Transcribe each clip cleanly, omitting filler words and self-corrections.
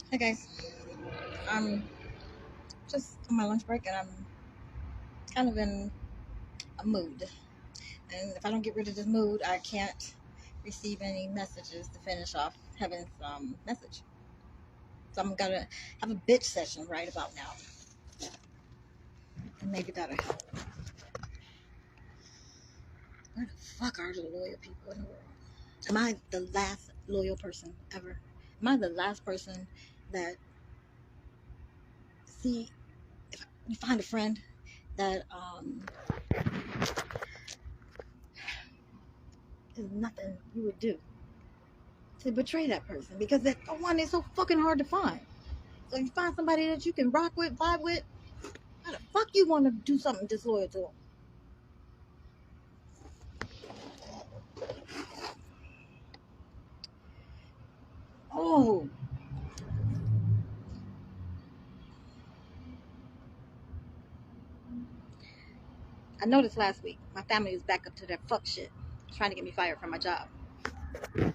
Hey guys, I'm just on my lunch break and I'm kind of in a mood. And if I don't get rid of this mood, I can't receive any messages to finish off Heaven's message. So I'm gonna have a bitch session right about now, and maybe that'll help. Where the fuck are the loyal people in the world? Am I the last loyal person ever? Am I the last person that see if you find a friend that is nothing you would do to betray that person because that one is so fucking hard to find. So you find somebody that you can rock with, vibe with. How the fuck you want to do something disloyal to them? Oh, I noticed last week my family was back up to their fuck shit, trying to get me fired from my job. You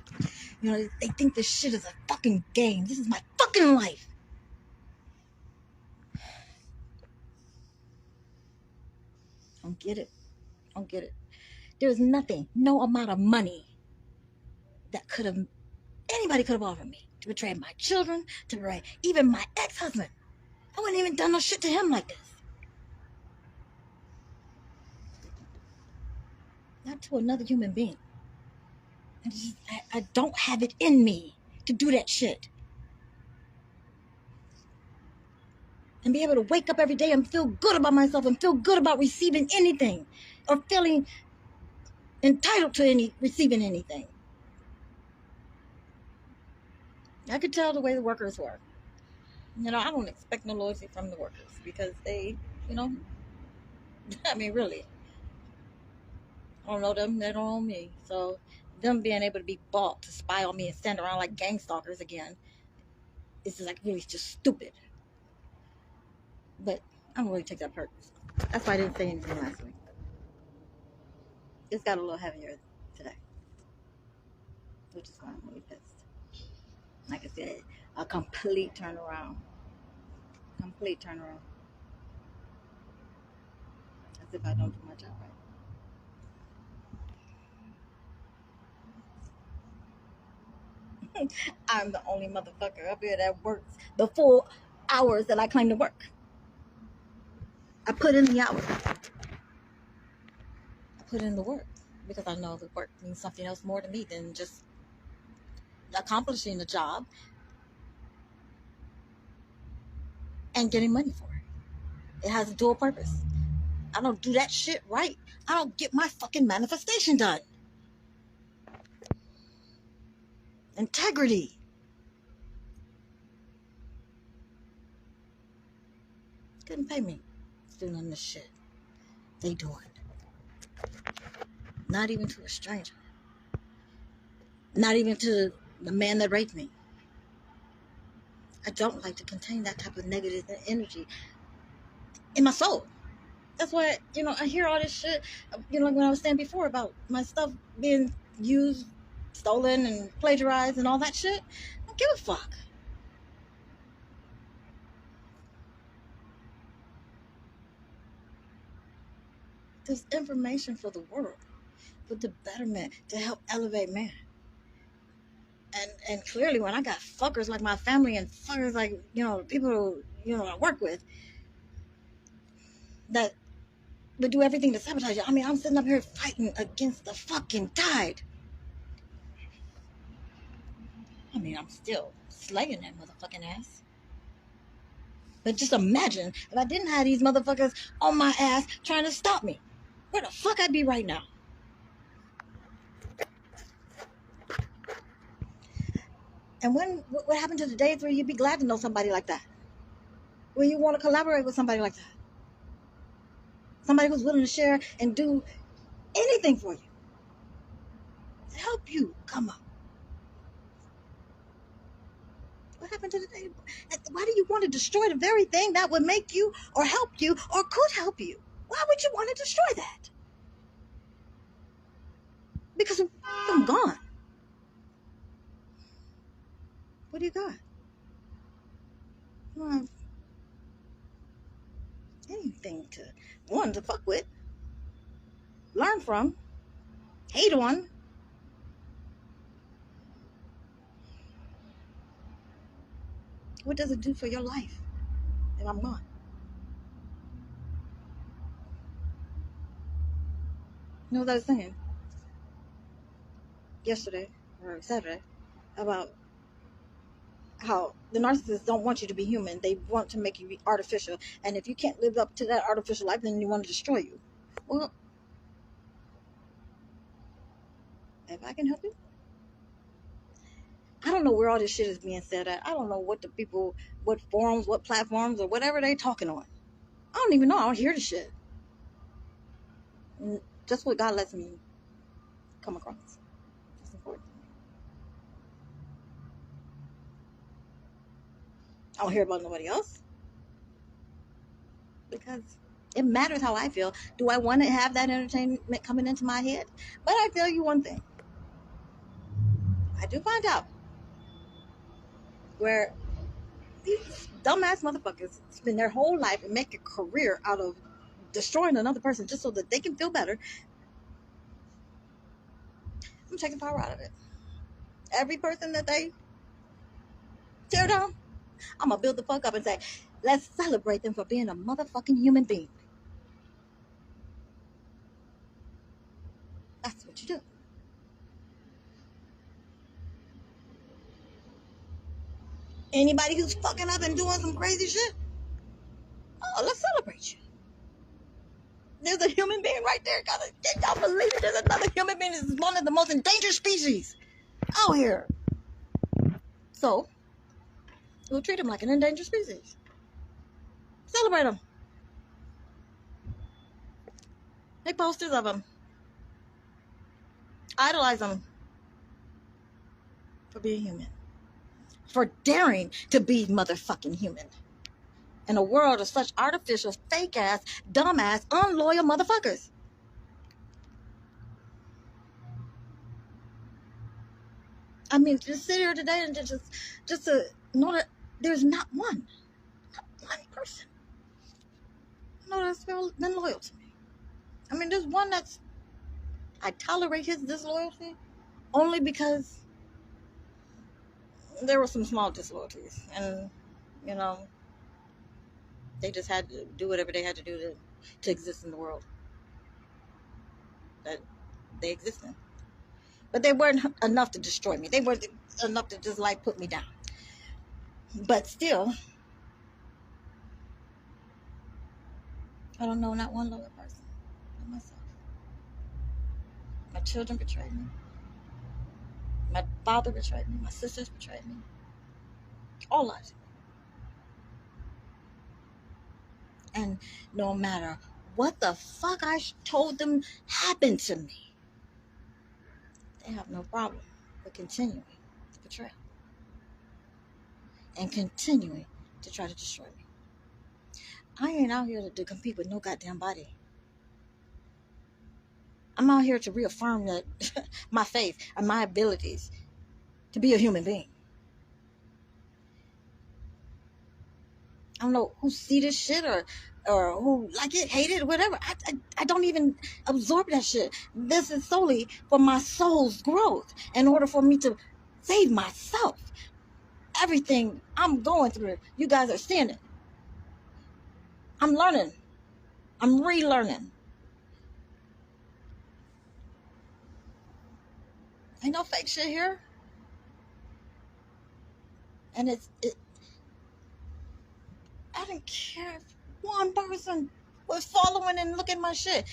know, they think this shit is a fucking game. This is my fucking life. Don't get it. Don't get it. There's nothing, no amount of money that could have anybody could have offered me to betray my children, to betray even my ex-husband. I wouldn't even done no shit to him like this. Not to another human being. I don't have it in me to do that shit. And be able to wake up every day and feel good about myself and feel good about receiving anything or feeling entitled to receiving anything. I could tell the way the workers were. You know, I don't expect no loyalty from the workers because they, you know, I mean, really, I don't know them, they don't know me. So them being able to be bought to spy on me and stand around like gang stalkers again is just like really just stupid. But I don't really take that purpose. That's why I didn't say anything last week. It's got a little heavier today, which is why I'm really pissed. Like I said, a complete turnaround. Complete turnaround. As if I don't do my job right. I'm the only motherfucker up here that works the full hours that I claim to work. I put in the hours. I put in the work because I know the work means something else more to me than just accomplishing the job and getting money for it. It has a dual purpose. I don't do that shit right. I don't get my fucking manifestation done. Integrity. Couldn't pay me to do none of this shit they doing. Not even to a stranger. Not even to the man that raped me. I don't like to contain that type of negative energy in my soul. That's why, you know, I hear all this shit, you know, like when I was saying before about my stuff being used, stolen, and plagiarized and all that shit. I don't give a fuck. There's information for the world, for the betterment, to help elevate man. And clearly, when I got fuckers like my family and fuckers like, you know, people, you know, I work with that would do everything to sabotage you. I mean, I'm sitting up here fighting against the fucking tide. I mean, I'm still slaying that motherfucking ass. But just imagine if I didn't have these motherfuckers on my ass trying to stop me. Where the fuck I'd be right now? And what happened to the days where you'd be glad to know somebody like that? Where you want to collaborate with somebody like that? Somebody who's willing to share and do anything for you to help you come up. What happened to the day? Why do you want to destroy the very thing that would make you or help you or could help you? Why would you want to destroy that? Because I'm gone. What do you got? You don't have anything to one to fuck with, learn from, hate on. What does it do for your life if I'm gone? You know what I was saying yesterday or Saturday about how the narcissists don't want you to be human. They want to make you be artificial. And if you can't live up to that artificial life, then they want to destroy you. Well, if I can help you, I don't know where all this shit is being said at. I don't know what the people, what forums, what platforms, or whatever they talking on. I don't even know. I don't hear the shit. Just what God lets me come across. That's important. I don't hear about nobody else because it matters how I feel. Do I want to have that entertainment coming into my head? But I tell you one thing. I do find out where these dumbass motherfuckers spend their whole life and make a career out of destroying another person just so that they can feel better. I'm taking power out of it. Every person that they tear down, I'm gonna build the fuck up and say, let's celebrate them for being a motherfucking human being. That's what you do. Anybody who's fucking up and doing some crazy shit, oh, let's celebrate you. There's a human being right there. Did y'all believe it? There's another human being. This is one of the most endangered species out here. So, we'll treat them like an endangered species. Celebrate them. Make posters of them. Idolize them for being human. For daring to be motherfucking human. In a world of such artificial, fake ass, dumbass, unloyal motherfuckers. I mean, just sit here today and just to know that there's not one person, no, that's been loyal to me. I mean, there's one that's, I tolerate his disloyalty only because there were some small disloyalties, and you know, they just had to do whatever they had to do to exist in the world that they exist in. But they weren't enough to destroy me. They weren't enough to just like put me down. But still, I don't know not one loyal person but myself. My children betrayed me. My father betrayed me. My sisters betrayed me. All lives. And no matter what the fuck I told them happened to me, they have no problem with continuing to betray and continuing to try to destroy me. I ain't out here to compete with no goddamn body. I'm out here to reaffirm that my faith and my abilities to be a human being. I don't know who see this shit or who like it, hate it, whatever. I don't even absorb that shit. This is solely for my soul's growth in order for me to save myself. Everything I'm going through, you guys are seeing it. I'm learning. I'm relearning. Ain't no fake shit here. And I didn't care if one person was following and looking at my shit.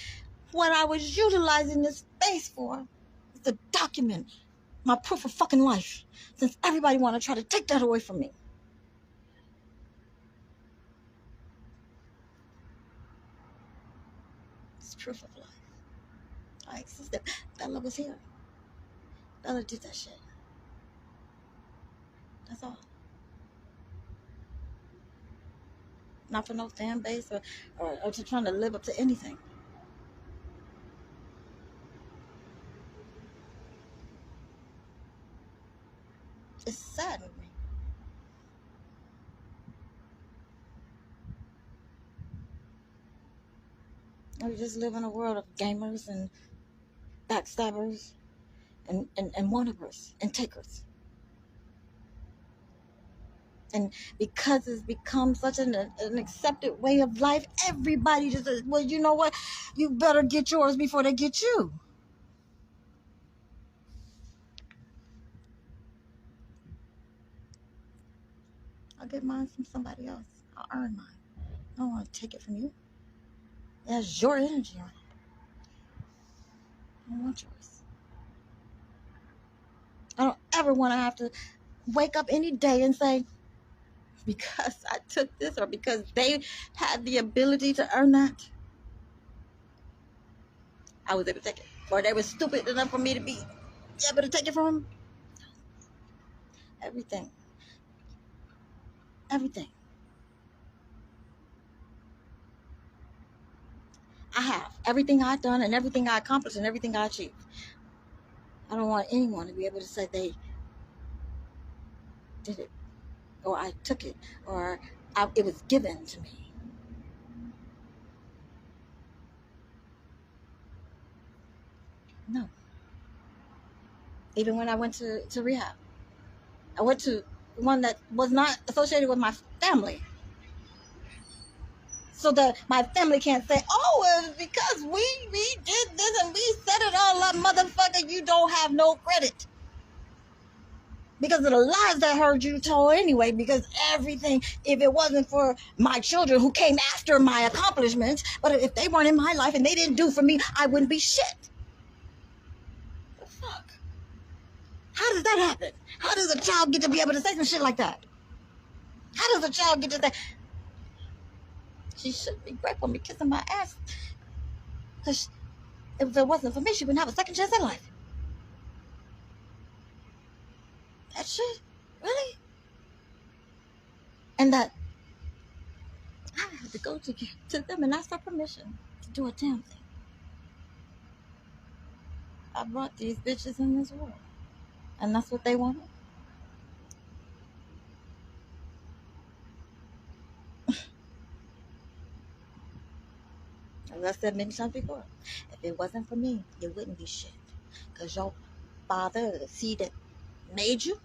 What I was utilizing this space for is to document my proof of fucking life. Since everybody want to try to take that away from me. It's proof of life. I existed. Bella was here. Bella did that shit. That's all. Not for no fan base or to trying to live up to anything. It saddened me. We just live in a world of gamers and backstabbers and wannaers and takers. And because it's become such an accepted way of life, everybody just says, well, you know what? You better get yours before they get you. I'll get mine from somebody else. I'll earn mine. I don't want to take it from you. It has your energy on it. I don't want yours. I don't ever want to have to wake up any day and say, because I took this or because they had the ability to earn that, I was able to take it. Or they were stupid enough for me to be able to take it from them. Everything. Everything. I have. Everything I've done and everything I accomplished and everything I achieved. I don't want anyone to be able to say they did it or I took it or it was given to me. No. Even when I went to rehab, I went to one that was not associated with my family. So that my family can't say, oh, it's because we did this and we set it all up, motherfucker, you don't have no credit. Because of the lies that heard you told anyway, because everything, if it wasn't for my children who came after my accomplishments, but if they weren't in my life and they didn't do for me, I wouldn't be shit. The fuck? How does that happen? How does a child get to be able to say some shit like that? How does a child get to say, she should be grateful for me kissing my ass? Because if it wasn't for me, she wouldn't have a second chance at life. That shit? Really? And that I had to go to them and ask for permission to do a damn thing. I brought these bitches in this world. And that's what they wanted. As I said many times before, if it wasn't for me, you wouldn't be shit. Because your father, the seed that made you,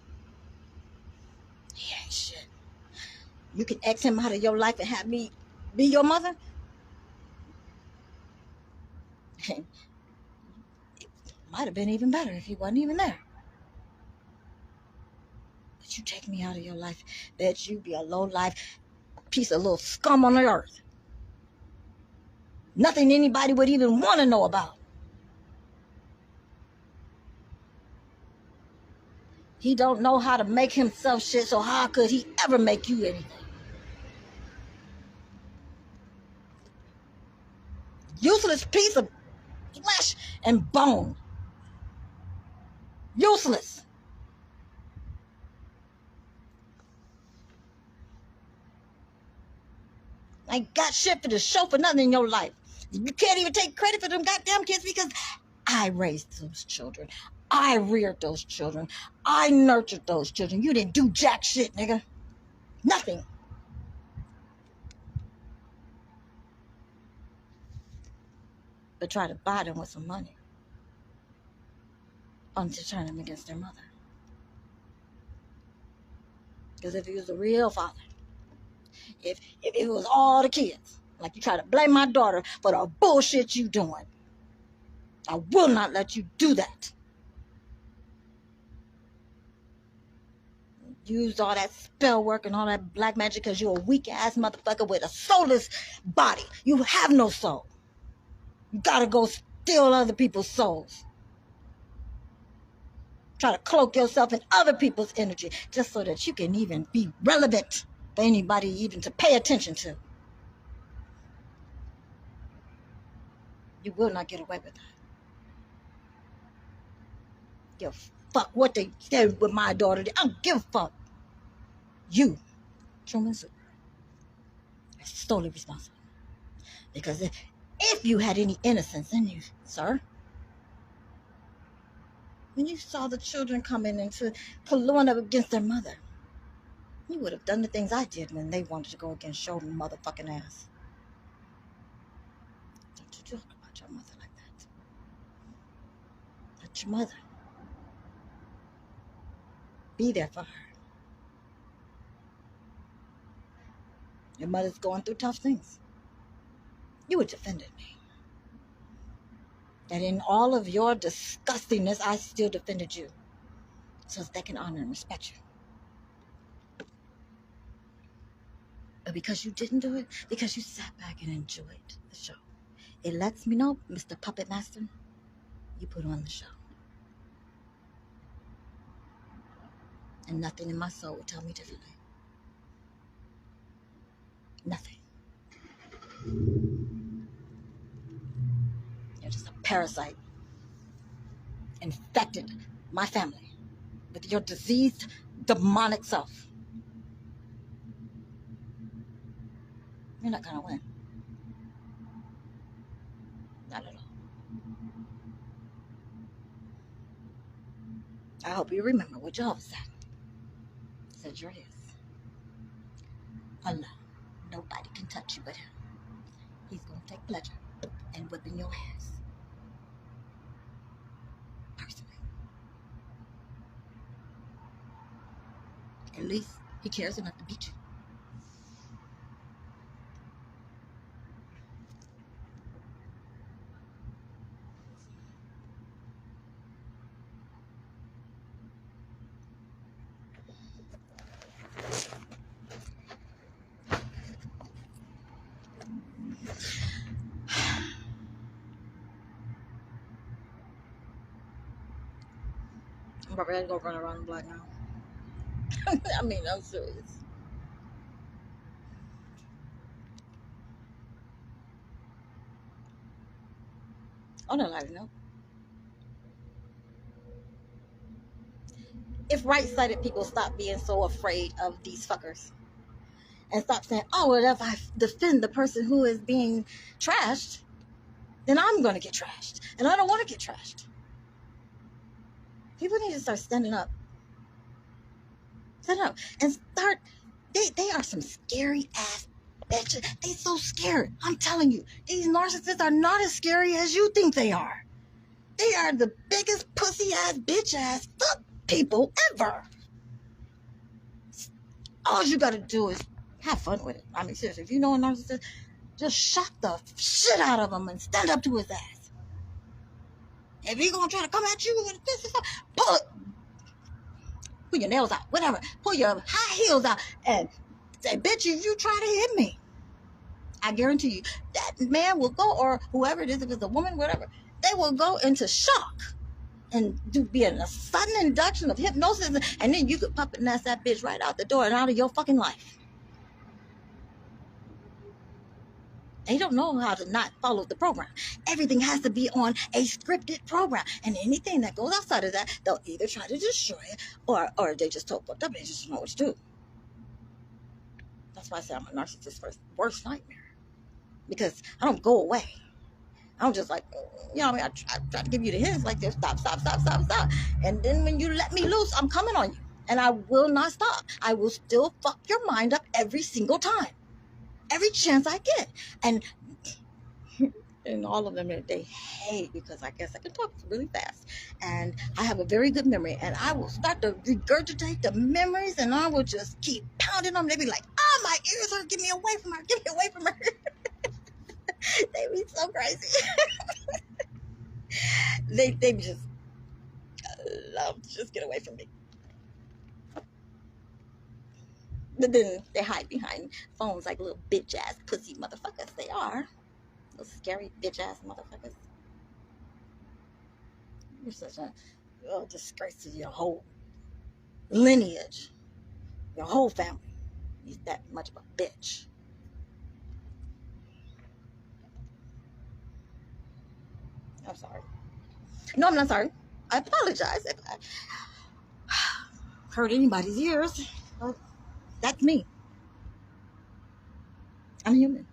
he ain't shit. You can X him out of your life and have me be your mother? It might have been even better if he wasn't even there. But you take me out of your life, bet you be a low life piece of little scum on the earth. Nothing anybody would even want to know about. He don't know how to make himself shit, so how could he ever make you anything? Useless piece of flesh and bone. Useless. Ain't got shit for the show for nothing in your life. You can't even take credit for them goddamn kids because I raised those children. I reared those children. I nurtured those children. You didn't do jack shit, nigga. Nothing. But try to buy them with some money. To turn them against their mother. Because if he was a real father, if it was all the kids, like you try to blame my daughter for the bullshit you doing, I will not let you do that. Used all that spell work and all that black magic because you're a weak ass motherfucker with a soulless body. You have no soul. You gotta go steal other people's souls. Try to cloak yourself in other people's energy just so that you can even be relevant for anybody even to pay attention to. You will not get away with that. Give a fuck what they did with my daughter. I don't give a fuck. You, Truman Super, are solely responsible. Because if you had any innocence in you, sir, when you saw the children coming into pulling up against their mother, you would have done the things I did when they wanted to go against your motherfucking ass. to talk about your mother like that. That's your mother. Be there for her. Your mother's going through tough things. You would defended me. That in all of your disgustingness, I still defended you. So that they can honor and respect you. But because you didn't do it, because you sat back and enjoyed the show, it lets me know, Mr. Puppet Master, you put on the show. And nothing in my soul would tell me differently. Nothing. You're just a parasite. Infected my family with your diseased, demonic self. You're not gonna win. Not at all. I hope you remember what Jehovah said. He said, you're his. Allah. Nobody can touch you but him. He's gonna take pleasure in whipping your ass. Personally. At least he cares enough to beat you. I'm about ready to go run around the block now. I mean, I'm serious. On a lighter note, if right-sided people stop being so afraid of these fuckers and stop saying, oh, well, if I defend the person who is being trashed, then I'm going to get trashed. And I don't want to get trashed. People need to start standing up. Stand up. And start, they are some scary ass bitches. They so scared. I'm telling you, these narcissists are not as scary as you think they are. They are the biggest pussy ass, bitch ass, fuck people ever. All you got to do is have fun with it. I mean, seriously, if you know a narcissist, just shock the shit out of him and stand up to his ass. If he gonna try to come at you with this and stuff, pull your nails out, whatever. Pull your high heels out and say, bitch, if you try to hit me, I guarantee you, that man will go, or whoever it is, if it's a woman, whatever, they will go into shock and be in a sudden induction of hypnosis, and then you could puppet nest that bitch right out the door and out of your fucking life. They don't know how to not follow the program. Everything has to be on a scripted program. And anything that goes outside of that, they'll either try to destroy it or they just talk fucked up and they just don't know what to do. That's why I say I'm a narcissist's worst nightmare. Because I don't go away. I'm just like, you know what I mean? I try to give you the hints like this, stop. And then when you let me loose, I'm coming on you. And I will not stop. I will still fuck your mind up every single time. Every chance I get. And all of them, they hate because I guess I can talk really fast. And I have a very good memory. And I will start to regurgitate the memories and I will just keep pounding them. They be like, oh, my ears hurt. Get me away from her. Get me away from her. They be so crazy. They just love to just get away from me. But then they hide behind phones like little bitch ass pussy motherfuckers. They are. Those scary bitch ass motherfuckers. You're such a disgrace to your whole lineage. Your whole family. He's that much of a bitch. I'm sorry. No, I'm not sorry. I apologize if I hurt anybody's ears. But that's me. I'm human.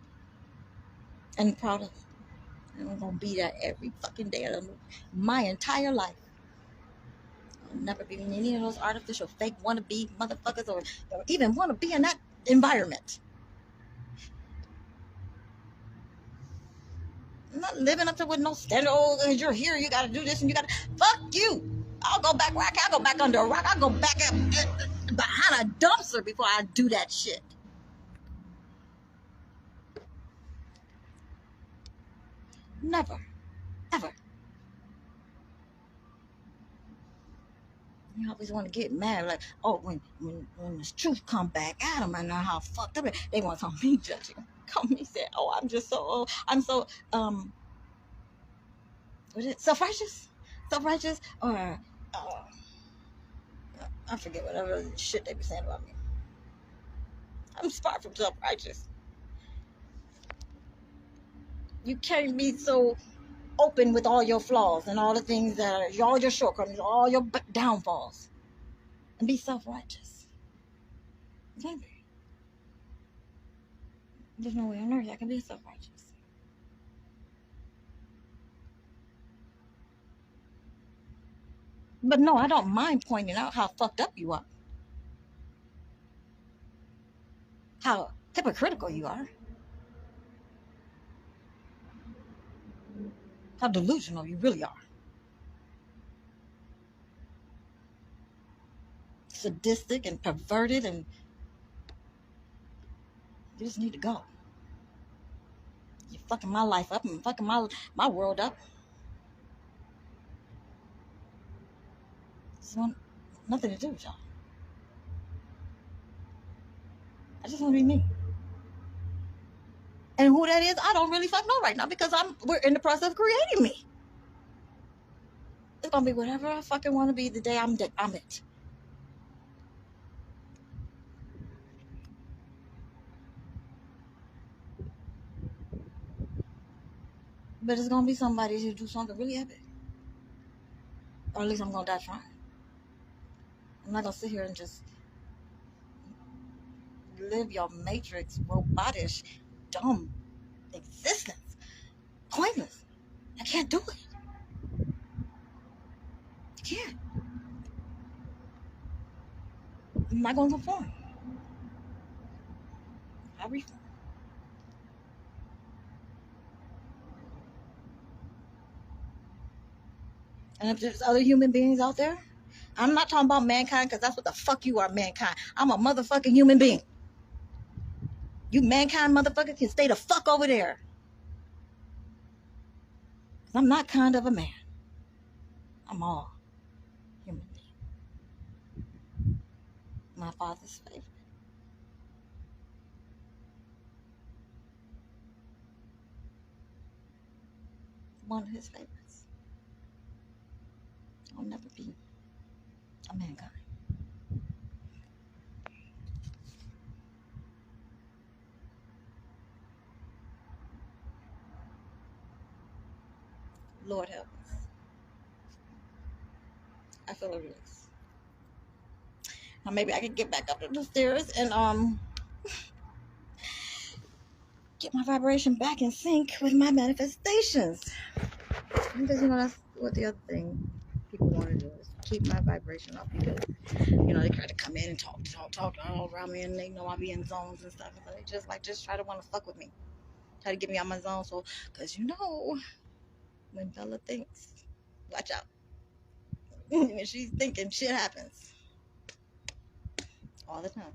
And proud of it. And I'm going to be that every fucking day of my entire life. I'll never be in any of those artificial, fake, wannabe motherfuckers or even want to be in that environment. I'm not living up to with no standard. Oh, because you're here, you got to do this and you got to. Fuck you. I'll go back where I can. I'll go back under a rock. I'll go back up behind a dumpster before I do that shit. Never. Ever. You always want to get mad, like, oh, when this truth come back at them, I know how fucked up it. They want to call me judging. Call me say, oh, I'm just so old. I'm so what is it? Self-righteous, or I forget whatever shit they be saying about me. I'm far from self-righteous. You can't be so open with all your flaws and all the things that are all your shortcomings, all your downfalls, and be self-righteous. You can't be. There's no way on earth I can be self-righteous. But no, I don't mind pointing out how fucked up you are, how hypocritical you are, how delusional you really are, sadistic and perverted, and you just need to go. You're fucking my life up and fucking my world up. It's nothing to do with y'all. I just want to be me. And who that is, I don't really fucking know right now because we're in the process of creating me. It's gonna be whatever I fucking want to be the day I'm it. But it's gonna be somebody who do something really epic. Or at least I'm gonna die trying. I'm not gonna sit here and just live your matrix, robotish, dumb existence. Pointless. I can't do it. I can't. I'm not gonna conform. I reform. And if there's other human beings out there, I'm not talking about mankind because that's what the fuck you are, mankind. I'm a motherfucking human being. You mankind motherfucker can stay the fuck over there. Because I'm not kind of a man. I'm all human being. My father's favorite. One of his favorites. I'll never be a mankind. Lord help us. I feel a release. Now maybe I can get back up to the stairs and get my vibration back in sync with my manifestations. Because that's what the other thing people want to do is keep my vibration up because they try to come in and talk all around me and they know I be in zones and stuff. So they just try to want to fuck with me. Try to get me out my zone. So because when Bella thinks, watch out. When she's thinking, shit happens all the time.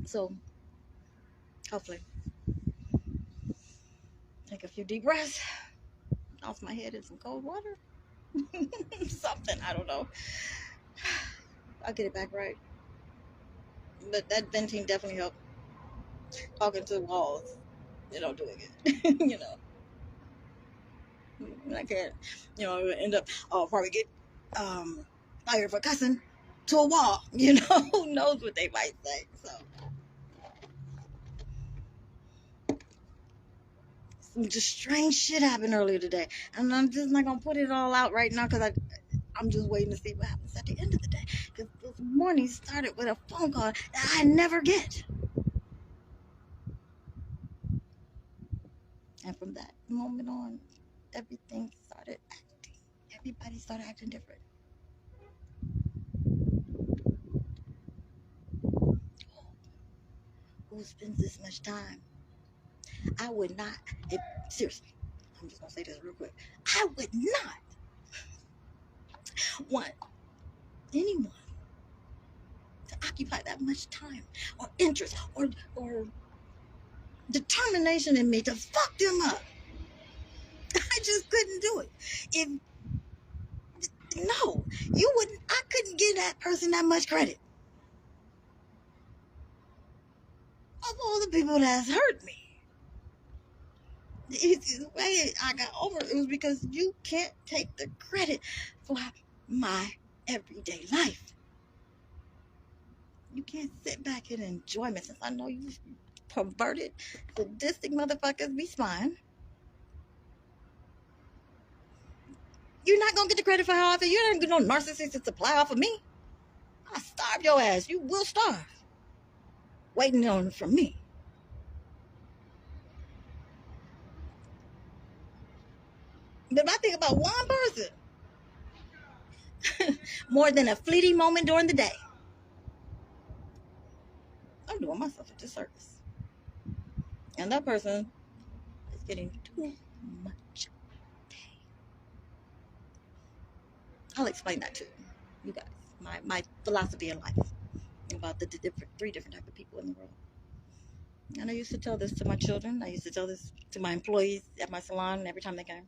So hopefully take a few deep breaths, toss my head in some cold water. Something, I don't know. I'll get it back right. But that venting definitely helped. Talking to walls, doing it. I can't, end up, probably get fired for cussing to a wall. Who knows what they might say. So some just strange shit happened earlier today, and I'm just not gonna put it all out right now because I'm just waiting to see what happens at the end of the day. Because this morning started with a phone call that I never get. And from that moment on, everything started acting. Everybody started acting different. Who spends this much time? I would not, seriously, I'm just gonna say this real quick. I would not want anyone to occupy that much time or interest or determination in me to fuck them up. I just couldn't do it. If no, you wouldn't. I couldn't give that person that much credit. Of all the people that's hurt me, the way I got over it was because you can't take the credit for my everyday life. You can't sit back and enjoy me, since I know you perverted, sadistic motherfuckers be spying. You're not gonna get the credit for how I feel. You're not gonna get no narcissistic supply off of me. I starve your ass. You will starve. Waiting on from me. But if I think about one person more than a fleeting moment during the day, I'm doing myself a disservice. And that person is getting too much pay. I'll explain that to you guys. My philosophy in life about the three different type of people in the world. And I used to tell this to my children. I used to tell this to my employees at my salon every time they came.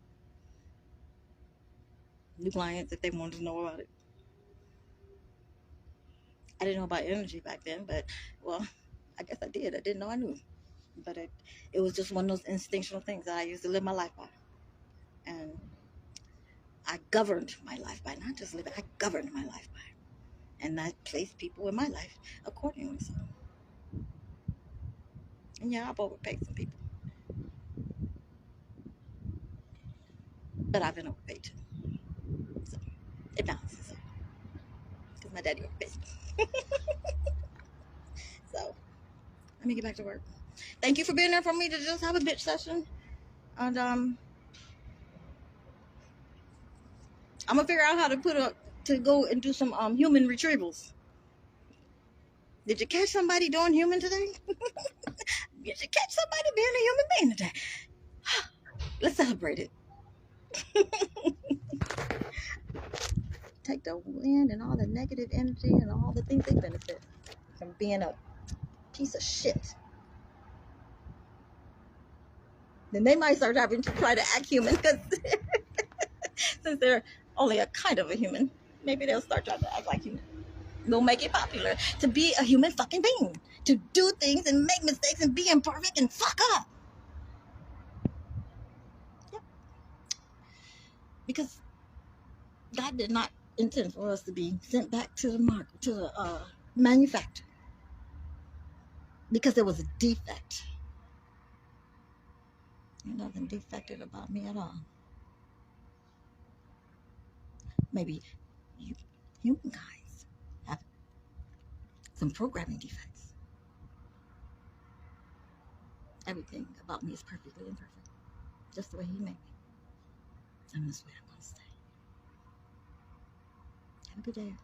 New clients, if they wanted to know about it. I didn't know about energy back then, but, well, I guess I did. I didn't know I knew. But it was just one of those instinctual things that I used to live my life by. And I governed my life by, not just living, I governed my life by. And I placed people in my life accordingly. So. And yeah, I've overpaid some people. But I've been overpaid too. So it balances out. Because my daddy overpaid me. So let me get back to work. Thank you for being there for me to just have a bitch session. And I'm gonna figure out how to go and do some human retrievals. Did you catch somebody doing human today? Did you catch somebody being a human being today? Let's celebrate it. Take the wind and all the negative energy and all the things they benefit from being a piece of shit. Then they might start having to try to act human, because since they're only a kind of a human, maybe they'll start trying to act like human. They'll make it popular to be a human fucking being, to do things and make mistakes and be imperfect and fuck up. Yep. Because God did not intend for us to be sent back to the market, to the manufacturer, because there was a defect. There's nothing defective about me at all. Maybe you human guys have some programming defects. Everything about me is perfectly imperfect, just the way he made me. And this way I'm going to stay. Have a good day.